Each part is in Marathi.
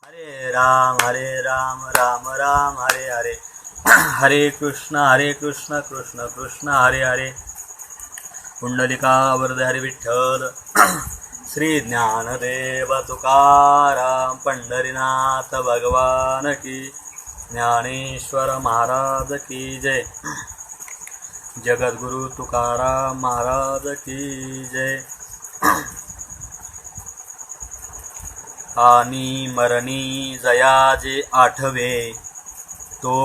हरे राम राम राम हरे हरे हरे कृष्ण कृष्ण कृष्ण हरे हरे पुंडलिका वरद हरे विठ्ठल श्री ज्ञानदेव तुकाराम पंढरीनाथ भगवान की ज्ञानेश्वर महाराज की जय जगद्गुरु तुकाराम महाराज की जय। आणि मरणी जयाजे आठवे तो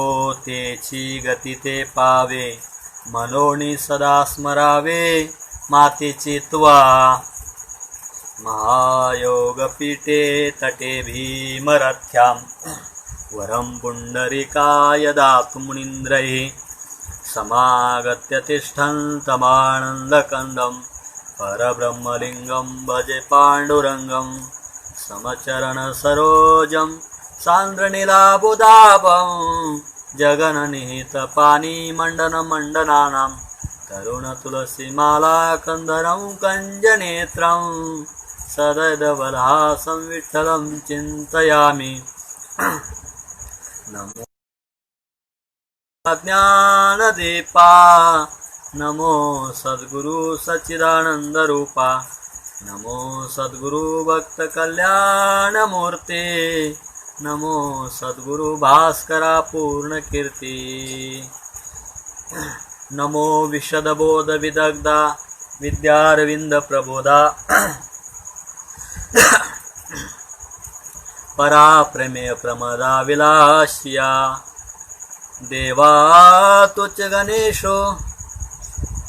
तेची गती ते पावे मनोनी सदा स्मरावे मातेची त्वा महायोग पीठे तटे भीमरथ्यां वरं पुंडरीकाय दातु मुनीन्द्रैः समागत्य तिष्ठन्तमानन्दकन्दं परब्रह्मलिङ्गं भजे पाण्डुरङ्गं समचरण सरोजं सान्द्रनीलाबुदाभं जगन्निहित पानी मंडन मंडनानां तरुण तुलसीमाला कंदरं कंजनेत्रं सदैवलहासं विठ्ठलं चिन्तयामि। नमो ज्ञानदीपा नमो सद्गुरु सच्चिदानंद रूपा नमो सद्गुरु भक्त कल्याण मूर्ते नमो सद्गुरु भास्करा पूर्ण कीर्ती नमो विशद बोध विदग्धा विद्यारविंद प्रबोधा परा प्रमेय प्रमदा विलासिया देवा तुच गणेशो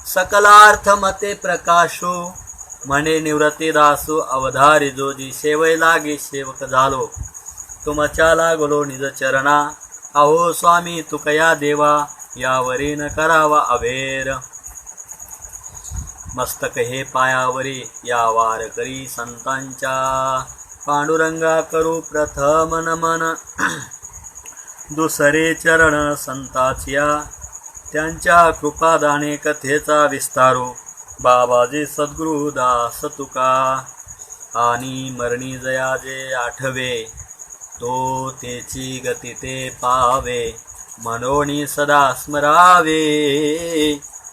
सकलार्थ मते प्रकाशो मने निवृत्ती दासो अवधारी जोजी सेवय लागे सेवक झालो तुमच्या लागलो निज चरणा अहो स्वामी तुकया देवा यावरी न करावा अभेर मस्तक हे पायावरी या वार करी संतांच्या पांडुरंगा करू प्रथम नमन दुसरे चरण संताचिया त्यांच्या कृपादाने कथेचा विस्तारो बाबाजी सद्गुरु दास तुका आणि मरणी जयाजे आठवे तो तेची गती ते पावे मनोनी सदा स्मरावे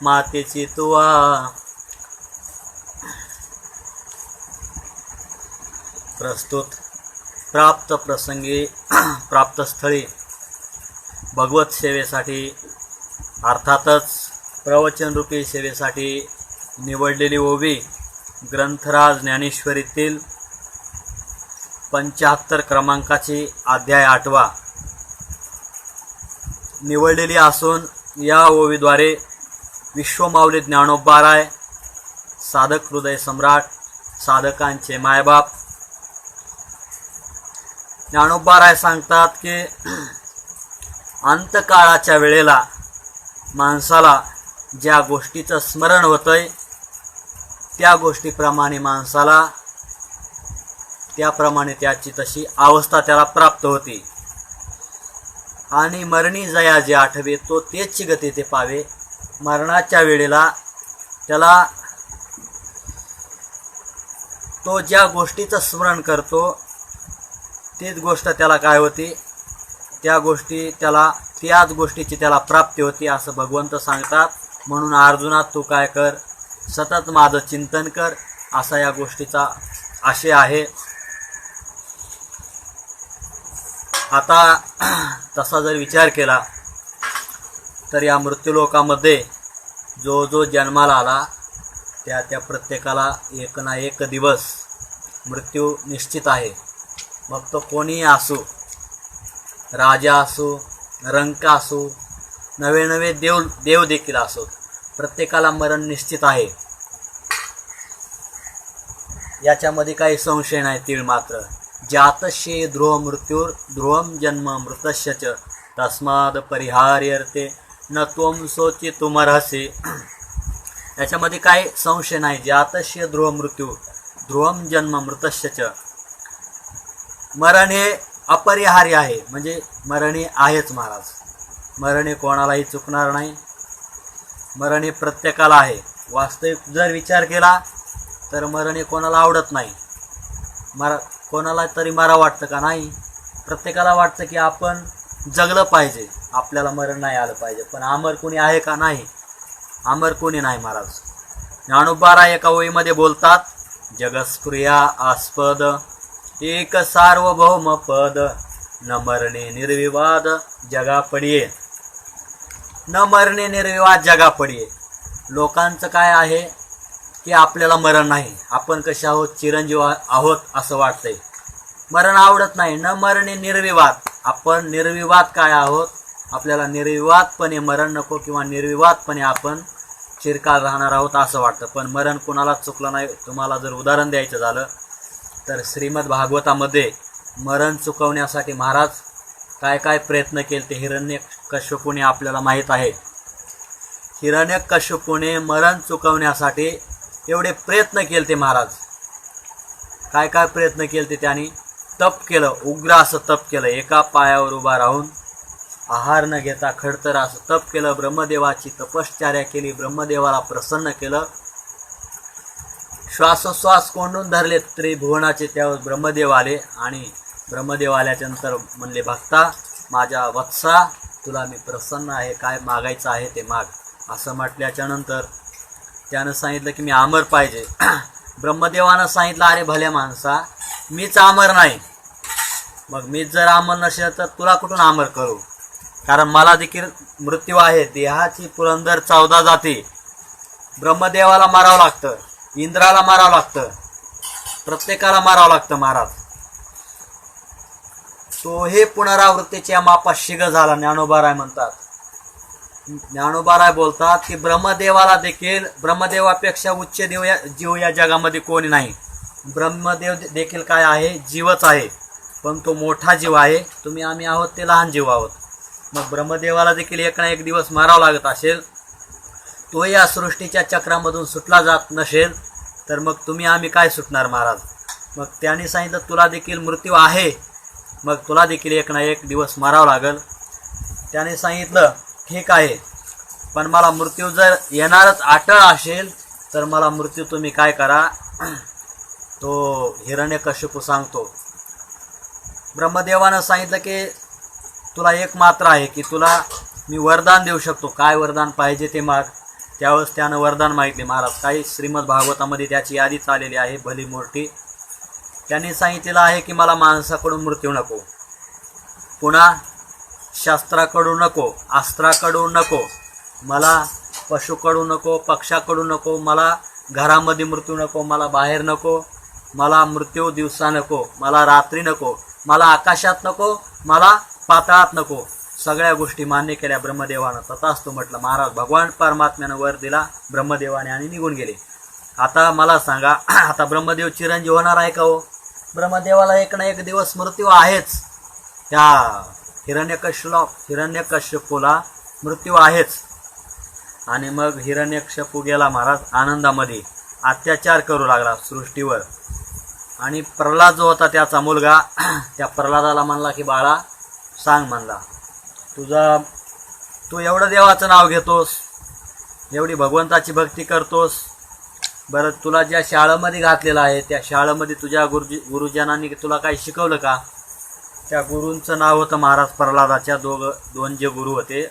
मातेची तुवा प्रस्तुत प्राप्त प्रसंगी प्राप्त स्थळी भगवत सेवेसाठी अर्थातच प्रवचन रूपी सेवेसाठी निवडलेली ओवी ग्रंथराज ज्ञानेश्वरीतील 75 क्रमांकाची अध्याय 8 निवडलेली असून या ओवीद्वारे विश्वमाऊली ज्ञानोबाराय साधक हृदय सम्राट साधकांचे मायबाप ज्ञानोबाराय सांगतात की अंतकाळाच्या वेळेला माणसाला ज्या गोष्टीचं स्मरण होतंय त्या गोष्टीप्रमाणे माणसाला त्याप्रमाणे त्याची तशी अवस्था त्याला प्राप्त होती आणि मरणी जया जे आठवे तो तेच गती ते पावे मरणाच्या वेळेला त्याला तो ज्या गोष्टीचं स्मरण करतो तीच गोष्ट त्याला काय होती त्या गोष्टी त्याला त्याच गोष्टीची त्याला प्राप्ती होती असं भगवंत सांगतात। म्हणून अर्जुना तू काय कर सतत माझं चिंतन कर असा या गोष्टीचा आशय आहे। आता तसा जर विचार केला तर या मृत्यूलोकामध्ये जो जो जन्माला आला त्या प्रत्येकाला एक ना एक दिवस मृत्यू निश्चित आहे। मग तो कोणीही असो राजा असो रंक असो नवे नवे देव देखील असो प्रत्येकाला मरण निश्चित आहे याच्यामध्ये काही संशय नाही तीळ मात्र। जातस्य ध्रुव मृत्युर ध्रुवम जन्म मृतस्य च तस्माद परिहार्यर्थे न त्वं शोचितुमर्हसि याच्यामध्ये काही संशय नाही। जातस्य ध्रुव मृत्यू ध्रुवम जन्म मृतस्य च मरण हे अपरिहार्य आहे म्हणजे मरण हे आहेच महाराज। मरण हे कोणालाही चुकणार नाही मरण हे प्रत्येकाला आहे। वास्तविक जर विचार केला तर मरण हे कोणाला आवडत नाही कोणाला तरी मरा वाटतं का नाही प्रत्येकाला वाटतं की आपण जगलं पाहिजे, आपल्याला मरण नाही आलं पाहिजे. पण अमर कोणी आहे का? नाही, अमर कोणी नाही महाराज. ज्ञानोबा एका ओळीमध्ये बोलतात, जगस्प्रिया आस्पद एक सार्वभौम पद, न मरणे निर्विवाद जगा पडिये. न मरणे निर्विवाद जगा पडिये. लोकांचं काय आहे की आपल्याला मरण नाही, आपण कसे आहोत, चिरंजीव आहोत असं वाटतंय. मरण आवडत नाही. न मरणे निर्विवाद, आपण निर्विवाद काय आहोत, आपल्याला निर्विवादपणे मरण नको किंवा निर्विवादपणे आपण चिरकाल राहणार आहोत असं वाटतं. पण मरण कोणालाच चुकलं नाही. तुम्हाला जर उदाहरण द्यायचं झालं तर श्रीमद भागवतामध्ये मरण चुकवण्यासाठी महाराज काय काय प्रयत्न केले ते हिरण्यकश्यपूने आपल्याला माहीत आहे. हिरण्यकश्यपूने मरण चुकवण्यासाठी एवढे प्रयत्न केले ते महाराज. काय काय प्रयत्न केले ते त्यांनी तप केलं, उग्र असं तप केलं. एका पायावर उभा राहून आहार न घेता खडतर असं तप केलं. ब्रह्मदेवाची तपश्चर्या केली, ब्रह्मदेवाला प्रसन्न केलं. श्वासोश्वास कोंडून धरले त्रिभुवनाचे. त्यावर ब्रह्मदेव आले आणि ब्रह्मदेव आल्याच्या नंतर म्हणले, भक्ता माझ्या वत्सा, तुला मी प्रसन्न आहे, काय मागायचं आहे ते माग. असं म्हटल्याच्या नंतर त्यानं सांगितलं की मी अमर पाहिजे. ब्रह्मदेवानं सांगितलं, अरे भल्या माणसा, मीच अमर नाही, मग मीच जर अमर नसेल तर तुला कुठून अमर करू, कारण मला देखील मृत्यू आहे. देहाची पुरंदर 14 जाती. ब्रह्मदेवाला मारावं लागतं, इंद्राला मारावं लागतं, प्रत्येकाला मारावं लागतं महाराज. तो हे पुनरावृत्तीच्या मापात शिग झाला. ज्ञानोबा म्हणतात, ज्ञानोबा बोलतात की ब्रह्मदेवाला देखील, ब्रह्मदेवापेक्षा उच्च जीव या जगामध्ये कोणी नाही. ब्रह्मदेव देखील काय आहे, जीवच आहे, पण तो मोठा जीव आहे. आम्ही आहोत ते लहान जीव आहोत. मग ब्रह्मदेवाला देखील एक ना एक दिवस मारावं लागत असेल. तो या सृष्टीच्या चक्रामधून सुटला जात नसेल तर मग आम्ही काय सुटणार महाराज. मग त्यांनी सांगितलं, तुला देखील मृत्यू आहे, मग तुला देखील एक ना एक दिवस मारावं लागेल. त्याने सांगितलं, ठीक आहे, पण मला मृत्यू जर येणारच अटळ असेल तर मला मृत्यू तुम्ही काय करा. तो हिरण्यकश्यपू सांगतो, ब्रह्मदेवानं सांगितलं की तुला एक मात्र आहे की तुला मी वरदान देऊ शकतो, काय वरदान पाहिजे ते माग. त्यावेळेस त्यानं वरदान मागितले महाराज. काही श्रीमद भागवतामध्ये त्याची यादीच आलेली आहे भली मोठी. त्यांनी सांगितलेलं आहे की मला माणसाकडून मृत्यू नको, पुन्हा शास्त्राकडून नको, अस्त्राकडून नको, मला पशुकडून नको, पक्षाकडून नको, मला घरामध्ये मृत्यू नको, मला बाहेर नको, मला मृत्यू दिवसा नको, मला रात्री नको, मला आकाशात नको, मला पाताळात नको. सगळ्या गोष्टी मान्य केल्या ब्रह्मदेवानं. तथास्तु म्हटलं महाराज. भगवान परमात्म्यानं वर दिला ब्रह्मदेवाने आणि निघून गेले. आता मला सांगा, आता ब्रह्मदेव चिरंजीव होणार आहे का हो? ब्रह्मदेवाला एक ना एक दिवस मृत्यू आहेच. त्या हिरण्यकश्यपूला मृत्यू आहेच. आणि मग हिरण्यकश्यपू गेला महाराज आनंदामध्ये, अत्याचार करू लागला सृष्टीवर. आणि प्रल्हाद जो होता त्याचा मुलगा, त्या प्रल्हादाला म्हणला की बाळा सांग, म्हणला तू एवढं देवाचं नाव घेतोस, एवढी भगवंताची भक्ती करतोस, बरं तुला ज्या शाळेमध्ये घातलेलं आहे त्या शाळेमध्ये तुझ्या गुरुजनांनी तुला काही शिकवलं का? त्या गुरूंचं नाव होतं महाराज प्रल्हादाच्या दोन जे गुरु होते,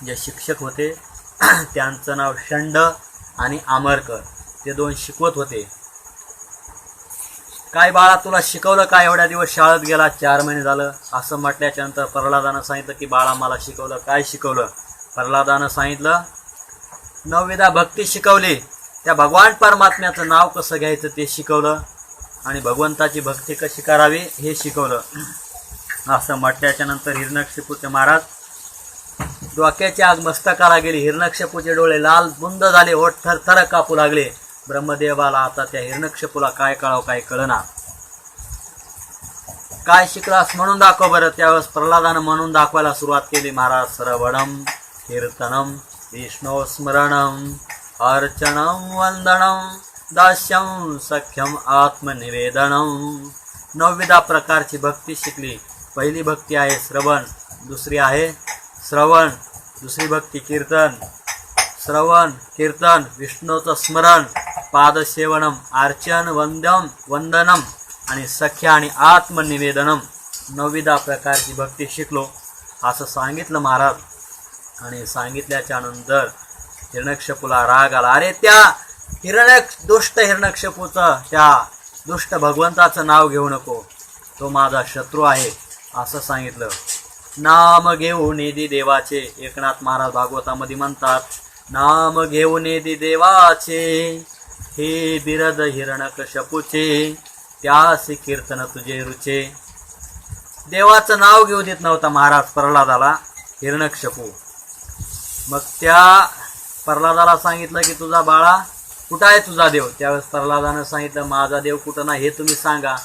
जे शिक्षक होते, त्यांचं नाव षंड आणि आमरकर. ते दोन शिकवत होते. काय बाळा तुला शिकवलं का? एवढ्या दिवस शाळेत गेला, 4 महिने झालं. असं म्हटल्याच्या नंतर प्रल्हादानं सांगितलं की बाळा मला शिकवलं. काय शिकवलं? प्रल्हादानं सांगितलं 9विधा भक्ती शिकवली, त्या भगवान परमात्म्याचं नाव कसं घ्यायचं ते शिकवलं, आणि भगवंताची भक्ती कशी करावी हे शिकवलं. असं म्हटल्याच्या नंतर हिरण्यकश्यपूचे महाराज डोक्याची आग मस्तकाला गेली. हिरण्यकश्यपूचे डोळे लाल बुंद झाले, ओठ थरथर कापू लागले. ब्रह्मदेवाला आता त्या हिरण्यकश्यपूला काय कळावं काय कळना. काय शिकलास म्हणून दाखव बरं. त्यावेळेस प्रल्हादानं म्हणून दाखवायला सुरुवात केली महाराज. श्रवणम कीर्तनम विष्णू स्मरणम अर्चनम वंदनम दास्यम सख्यम आत्मनिवेदनम. 9विधा प्रकारची भक्ती शिकली. पहिली भक्ती आहे श्रवण, दुसरी आहे श्रवण, दुसरी भक्ती कीर्तन, श्रवण कीर्तन, विष्णूचं स्मरण, पादसेवनम, अर्चन वंदनम आणि सख्य आणि आत्मनिवेदनम. 9 प्रकारची भक्ती शिकलो असं सांगितलं महाराज. आणि सांगितल्याच्या नंतर हिरण्यकशिपूला राग आला. अरे त्या दुष्ट हिरण्यकशिपूचं, त्या दुष्ट भगवंताचं नाव घेऊ नको, तो माझा शत्रू आहे असं सांगितलं. नाम घेऊ निधी देवाचे, एकनाथ महाराज भागवतामध्ये म्हणतात, नाम घेऊ निधी देवाचे, हे बिरद हिरण्यकशिपूचे, त्यासी कीर्तन तुझे रुचे. देवाचं नाव घेऊ देत नव्हता महाराज प्रल्हादाला हिरण्यकशिपू. मग त्या प्रल्हादाला सांगितलं की तुझा बाळा कुठं आहे तुझा देव. त्यावेळेस प्रल्हादानं सांगितलं माझा देव कुठं नाही हे तुम्ही सांगा.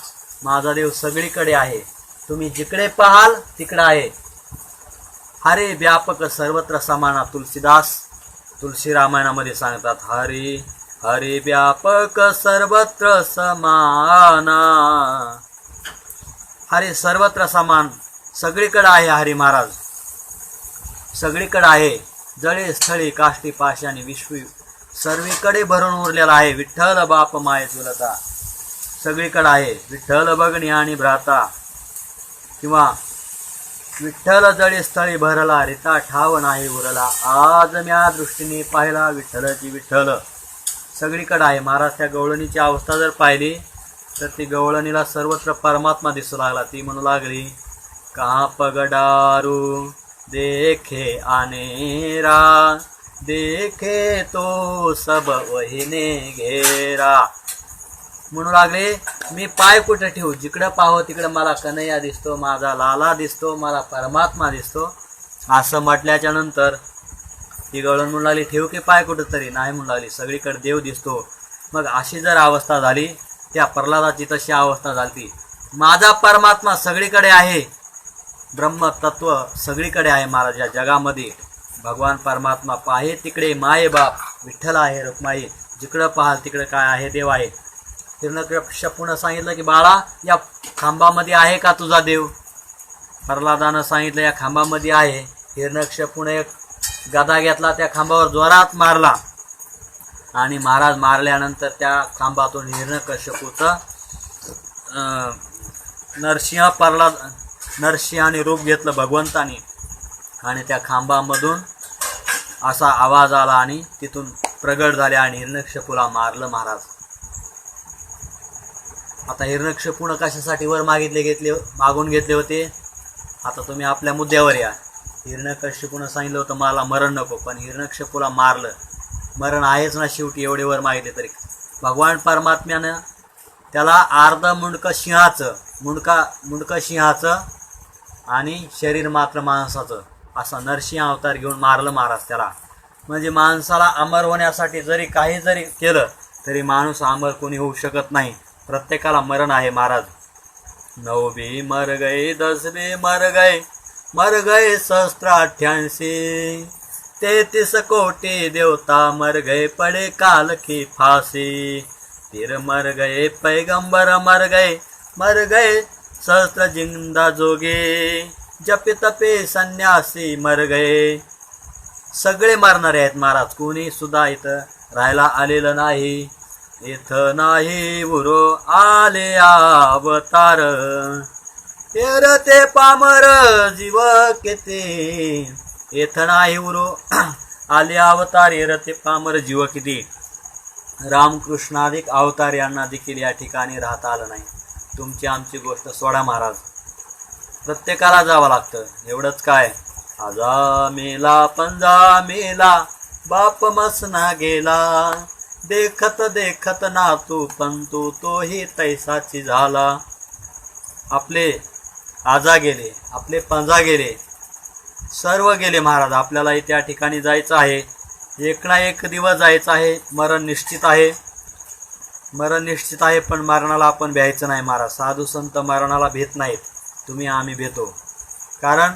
माझा देव सगळीकडे आहे, तुम्ही जिकडे पाहाल तिकडे आहे. हरे व्यापक सर्वत्र समाना. तुलसी रामायणामध्ये सांगतात, हरी हरी व्यापक सर्वत्र समाना. हरी सर्वत्र समान, सगळीकडे आहे हरी महाराज, सगळीकडे आहे. जळे स्थळी काष्टी पाशाने विश्व सर्वीकडे भरून उरलेला आहे. विठ्ठल बाप माये चुलता, सगळीकडे आहे. विठ्ठल बघणी आणि भ्राता, किंवा विठ्ठल जळे स्थळी भरला, रिता ठाव नाही उरला. आज म्या दृष्टीने पाहिला विठ्ठलची विठ्ठल, सगळीकडे आहे. महाराज त्या गवळणीची अवस्था जर पाहिली तर ती गवळणीला सर्वत्र परमात्मा दिसू लागला. ती म्हणू लागली, कहाँ पगडारू देखे आनेरा, देखे तो सब वहीने घेरा. म्हणू लागले मी पाय कुठे ठेवू, जिकडं पाहो तिकडं मला कन्हैया दिसतो, माझा लाला दिसतो, मला परमात्मा दिसतो. असं म्हटल्याच्या नंतर ती गवळण म्हणू लागली ठेवू की पाय कुठं तरी. नाही म्हणू लागली, सगळीकडे देव दिसतो. मग अशी जर अवस्था झाली, त्या प्रल्हादाची तशी अवस्था झाली. माझा परमात्मा सगळीकडे आहे, ब्रह्मतत्व सगळीकडे आहे महाराज या जगामध्ये. भगवान परमात्मा पाहे तिकडे माये बाप विठ्ठल आहे, रुक्माई जिकडं पाहाल तिकडे काय आहे, देव आहे. हिरण्यकशिपूनं सांगितलं की बाळा या खांबामध्ये आहे का तुझा देव. प्रल्हादानं सांगितलं या खांबामध्ये आहे. हिरण्यकशिपूनं एक गदा घेतला, त्या खांबावर जोरात मारला आणि महाराज मारल्यानंतर त्या खांबातून हिरण्यकशिपूचं नरसिंहाने रूप घेतलं भगवंतानी. आणि त्या खांबामधून असा आवाज आला आणि तिथून प्रगट झाले आणि हिरण्यकशिपूला मारलं महाराज. आता हिरण्यकशिपूनं कशासाठी वर मागून घेतले होते. आता तुम्ही आपल्या मुद्द्यावर या. हिरण्यकशिपूनं सांगितलं होतं मला मरण नको, पण हिरण्यकशिपूला मारलं. मरण आहेच ना शेवटी, एवढे वर मागितले तरी. भगवान परमात्म्यानं त्याला अर्ध मुंडकं सिंहाचं आणि शरीर मात्र माणसाचं असा नरसिंह अवतार घेऊन मारलं महाराज त्याला. म्हणजे माणसाला अमर होण्यासाठी काही जरी केलं तरी माणूस अमर कोणी होऊ शकत नाही. प्रत्येकाला मरण आहे महाराज. 9 भी मर गए, 10 भी मर गए सहस्त्र 33 कोटि देवता मर गए, पड़े काल की फांसी. फिर मर गए पैगंबर मर गए सहस्त्र जिंदा जोगे, जपे तपे संन्यासी मर गए. सगळे मरणारे आहेत महाराज, कोणी सुद्धा इथं राहायला आलेलं नाही. इथं नाही उरो आले अवतार, ते पामर जीव किती. इथं नाही उरो आले अवतार, ते पामर जीव किती. रामकृष्णाधिक अवतार यांना देखील या ठिकाणी राहता आलं नाही. तुमची आमची गोष्ट सोडा महाराज, प्रत्येकाला जावं लागतं. एवढंच काय, आजा मेला पंजा मेला बाप मसना गेला, देखत देखत नातू पंतू तोही तैसाची झाला. आपले आजा गेले, आपले पंजा गेले, सर्व गेले महाराज. आपल्याला त्या ठिकाणी जायचं आहे, एक ना एक दिवस जायचं आहे. मरण निश्चित आहे, पण मरणाला आपण भ्यायचं नाही महाराज. साधू संत मरणाला भेट नाहीत, तुम्ही आम्ही भेटो. कारण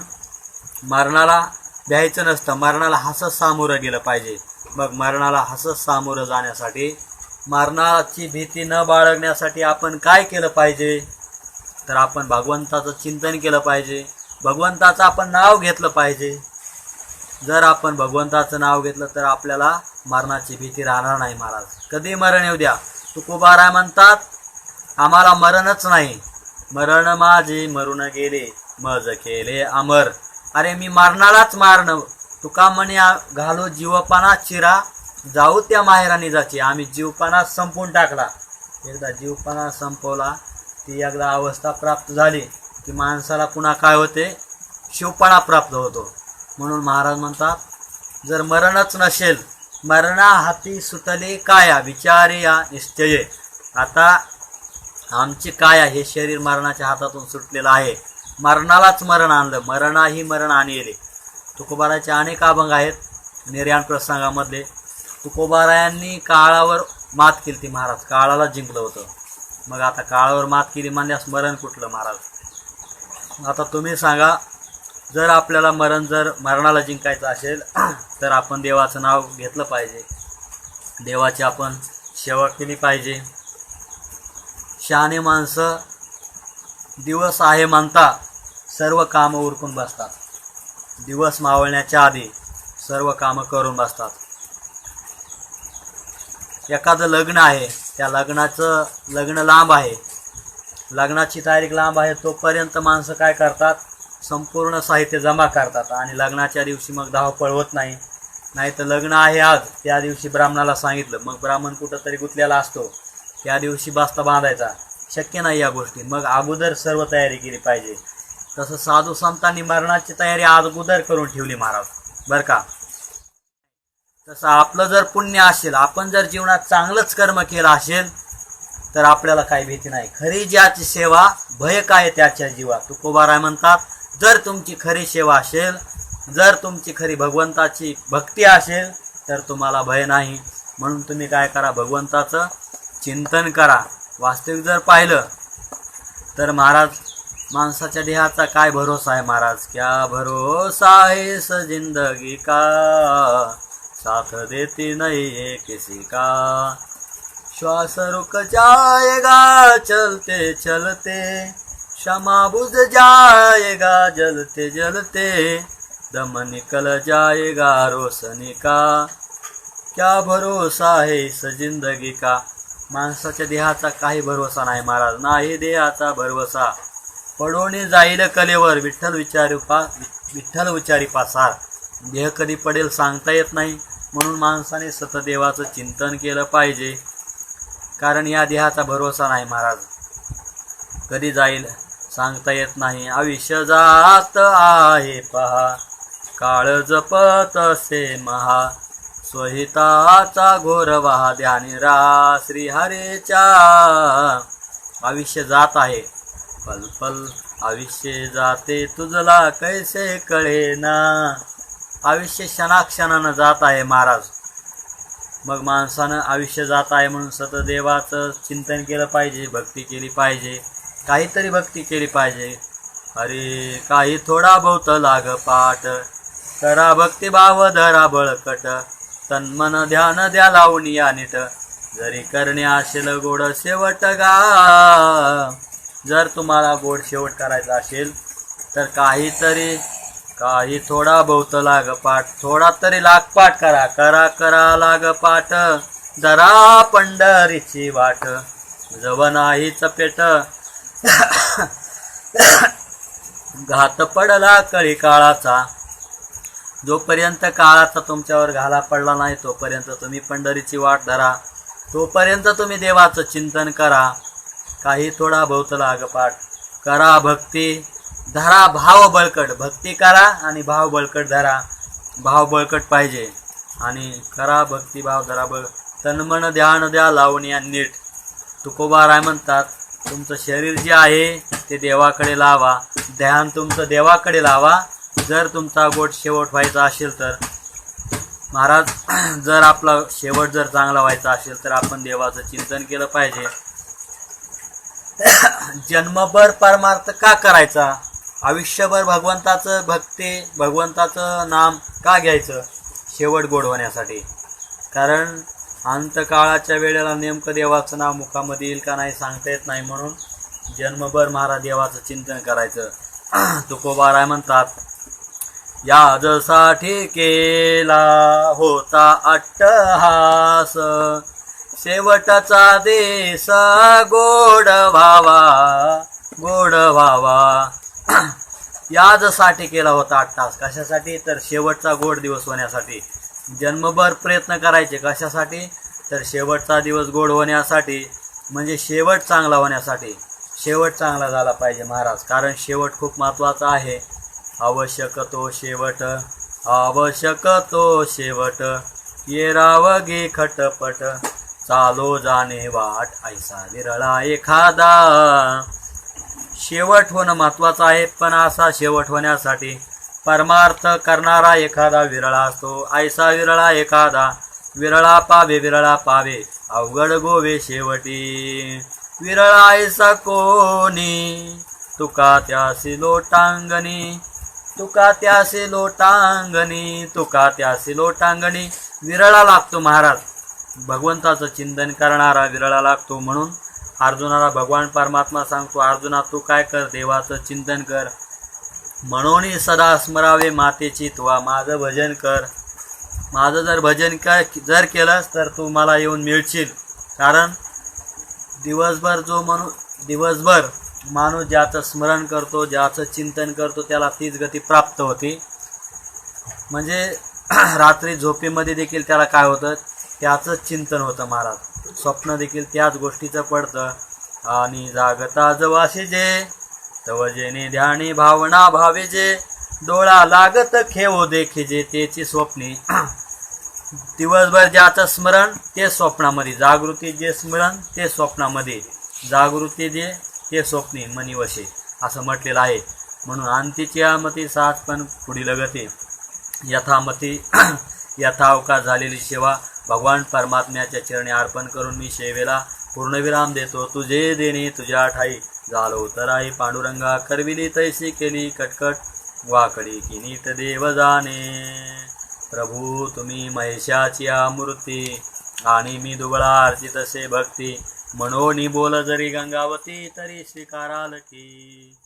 मरणाला भ्यायचं नसतं, मरणाला हसत सामोरं गेलं पाहिजे. मग मरणाला हसत सामोरं जाण्यासाठी, मरणाची भीती न बाळगण्यासाठी आपण काय केलं पाहिजे, तर आपण भगवंताचं चिंतन केलं पाहिजे, भगवंताचं आपण नाव घेतलं पाहिजे. जर आपण भगवंताचं नाव घेतलं तर आपल्याला मरणाची भीती राहणार नाही महाराज. कधी मरण येऊ द्या, तुकोबाराय म्हणतात आम्हाला मरणच नाही, मरण माझे मरून गेले मज केले अमर. अरे मी मरणालाच मारण, तुका म्हणे घालो जीवपाना चिरा, जाऊ त्या माहेराने जाची. आम्ही जीवपाना संपवून टाकला. एकदा जीवपाना संपवला ती एकदा अवस्था प्राप्त झाली की माणसाला पुन्हा काय होते, शिवपणा प्राप्त होतो. म्हणून महाराज म्हणतात, जर मरणच नसेल, मरणा हाती सुटले काया, विचारे या निश्चय. आता आमची काया हे शरीर मरणाच्या हातातून सुटलेलं आहे. मरणालाच मरण आणलं, मरणाही मरण आणले. तुकोबाराचे अनेक अभंग आहेत निर्याण प्रसंगामधले. तुकोबारायांनी काळावर मात केली ती महाराज, काळाला जिंकलं होतं. मग आता काळावर मात केली म्हणल्यास मरण कुठलं महाराज. आता तुम्ही सांगा, जर आपल्याला मरणाला जिंकायचं असेल तर आपण देवाचं नाव घेतलं पाहिजे, देवाची आपण सेवा केली पाहिजे. शहाणे माणसं दिवस आहे म्हणता सर्व कामं उरकून बसतात, दिवस मावळण्याच्या आधी सर्व कामं करून बसतात. एखादं लग्न आहे, त्या लग्न लांब आहे, लग्नाची तारीख लांब आहे, तोपर्यंत माणसं काय करतात, संपूर्ण साहित्य जमा करतात आणि लग्नाच्या दिवशी मग धावपळ होत नाही. नाही तर लग्न आहे आज, त्या दिवशी ब्राह्मणाला सांगितलं, मग ब्राह्मण कुठंतरी गुंतलेला असतो, त्या दिवशी बस्ता बांधायचा शक्य नाही या गोष्टी. मग अगोदर सर्व तयारी केली पाहिजे. तसं साधू संतांनी मरणाची तयारी अगोदर करून ठेवली महाराज, बरं का. तसं आपलं जर पुण्य असेल, आपण जर जीवनात चांगलंच कर्म केलं असेल तर आपल्याला काही भीती नाही. खरी ज्याची सेवा भय काय त्याच्या जीवा. तुकोबाराय म्हणतात, जर तुमची खरी सेवा असेल, जर तुमची खरी भगवंताची भक्ती असेल तर तुम्हाला भय नाही. म्हणून तुम्ही काय करा, भगवंताचं चिंतन करा. वास्तविक जर पाहिलं तर महाराज, माणसाच्या देहाचा काय भरोसा आहे महाराज. क्या भरोसा है इस जिंदगी का, साथ देती नहीं है किसी का, श्वास रुक जाएगा चलते चलते, क्षमा बुझ जाएगा जलते जलते, दम निकल जाएगा रोशनी का, क्या भरोसा है इस जिंदगी का. माणसाच्या देहाचा काही भरोसा नाही महाराज, नाही देहाचा भरोसा. पडोने जाईल कलेवर, विठ्ठल विचारी पासार. देह कधी पडेल सांगता येत नाही. म्हणून माणसाने सतदेवाचं चिंतन केलं पाहिजे, कारण या देहाचा भरोसा नाही महाराज, कधी जाईल सांगता येत नाही. आयुष्य जात आहे पहा, काळ जपत असे महा, स्वहिताचा घोर वहा ध्यानी रा श्री हरेच्या. आयुष्य जात आहे, पल पल आयुष्य जाते तुझला कैसे कळेना. आयुष्य क्षणाक्षणानं जात आहे महाराज. मग माणसानं आयुष्य जात आहे म्हणून सतदेवाचं चिंतन केलं पाहिजे, भक्ती केली पाहिजे, काहीतरी भक्ती केली पाहिजे. अरे काही थोडा बहुत लाग पाठ, करा भक्ती भाव धरा बळकट, तन्मन ध्यान द्या लावून या नीट, जरी करणे असेल गोड शेवट गा. जर तुम्हाला गोड शेवट करायचा असेल तर काही थोडा बहुत लाग पाठ, थोडा तरी लागपाठ करा, करा लाग पाठ, जरा पंढरीची वाट, जव नाही चपेट, घात पडला कळी काळाचा. जोपर्यंत काळाचा तुमच्यावर घाला पडला नाही तोपर्यंत तुम्ही पंढरीची वाट धरा, तोपर्यंत तुम्ही देवाचं चिंतन करा. काही थोडा बहुत लाग पाठ, करा भक्ती, धरा भाव बळकट. भक्ती करा आणि भाव बळकट धरा, भाव बळकट पाहिजे आणि करा भक्ती भाव धरा बळ, तन्मन ध्यान द्या लावून या नीट. तुकोबाराय म्हणतात, तुमचं शरीर जे आहे ते देवाकडे लावा, ध्यान तुमचं देवाकडे लावा. जर तुमचा गोड शेवट व्हायचा असेल तर महाराज, जर आपला शेवट जर चांगला व्हायचा असेल तर आपण देवाचं चिंतन केलं पाहिजे. जन्मभर परमार्थ का करायचा, आयुष्यभर भगवंताचं भक्ती, भगवंताचं नाम का घ्यायचं, शेवट गोड होण्यासाठी. कारण अंतकाळाच्या वेळेला नेमकं देवाचं नाव मुखामध्ये येईल का नाही सांगता येत नाही. म्हणून जन्मभर महाराज देवाचं चिंतन करायचं. तुकोबाराय म्हणतात, याजसाठी केला होता अट्टहास, शेवटचा देश गोड व्हावा, गोड व्हावा. याजसाठी केला होता अट्टास. कशासाठी? तर शेवटचा गोड दिवस होण्यासाठी. जन्मभर प्रयत्न करायचे. कशासाठी? तर शेवटचा दिवस गोड होण्यासाठी, म्हणजे शेवट चांगला होण्यासाठी. शेवट चांगला झाला पाहिजे महाराज, कारण शेवट खूप महत्त्वाचा आहे. आवश्यक तो शेवट, आवश्यक तो शेवट, ये रावगे खटपट, चालो जाणे वाट, ऐसा विरळा एखादा. शेवट होणं महत्त्वाचं आहे, पण असा शेवट होण्यासाठी परमार्थ करणारा एखादा विरळा असतो. ऐसा विरळा एखादा, विरळा पावे विरळा पावे, अवघड गोवे शेवटी. विरळा ऐसा कोणी, तुका त्यासी लोटांगणी, तुका त्यासी लोटांगणी, तुका त्यासी लोटांगणी. विरळा लागतो महाराज, भगवंताचं चिंतन करणारा विरळा लागतो. म्हणून अर्जुनाला भगवान परमात्मा सांगतो, अर्जुना तू काय कर, देवाचं चिंतन कर. म्हणून सदा स्मरावे मातेची तुवा, माझं भजन कर. माझं जर भजन जर केलंस तर तू मला येऊन मिळशील. कारण दिवसभर माणूस ज्याचं स्मरण करतो, ज्याचं चिंतन करतो, त्याला तीच गती प्राप्त होते. म्हणजे रात्री झोपेमध्ये देखील त्याला काय होतं, त्याचं चिंतन होतं महाराज. स्वप्न देखील त्याच गोष्टीचं पडतं. आणि जागता जवाशी जे, तव जेने ध्यानी भावना भावे जे, डोळा लागत खेव देखिजे तेची स्वप्नी. दिवसभर ज्याचं स्मरण ते स्वप्नामध्ये, जागृती जे स्मरण ते स्वप्नामध्ये, जागृती जे ते स्वप्नी मनी वशे, असं म्हटलेलं आहे. म्हणून अंतीची मती साच पण पुढील गती. यथामती यथावकाश झालेली सेवा भगवान परमात्म्याच्या चरणी अर्पण करून मी सेवेला पूर्णविराम देतो. तुझे देणे तुझ्या ठाई, झालो तराई पांडुरंगा, करविली तैसी केली कटकट, वाकडी की नीट देव जाणे. प्रभू तुम्ही महेशाची मूर्ती, आणि मी दुबळा अर्चित तसे भक्ती. मनोनी बोल जरी गंगावती, तरी स्वीकाराल की.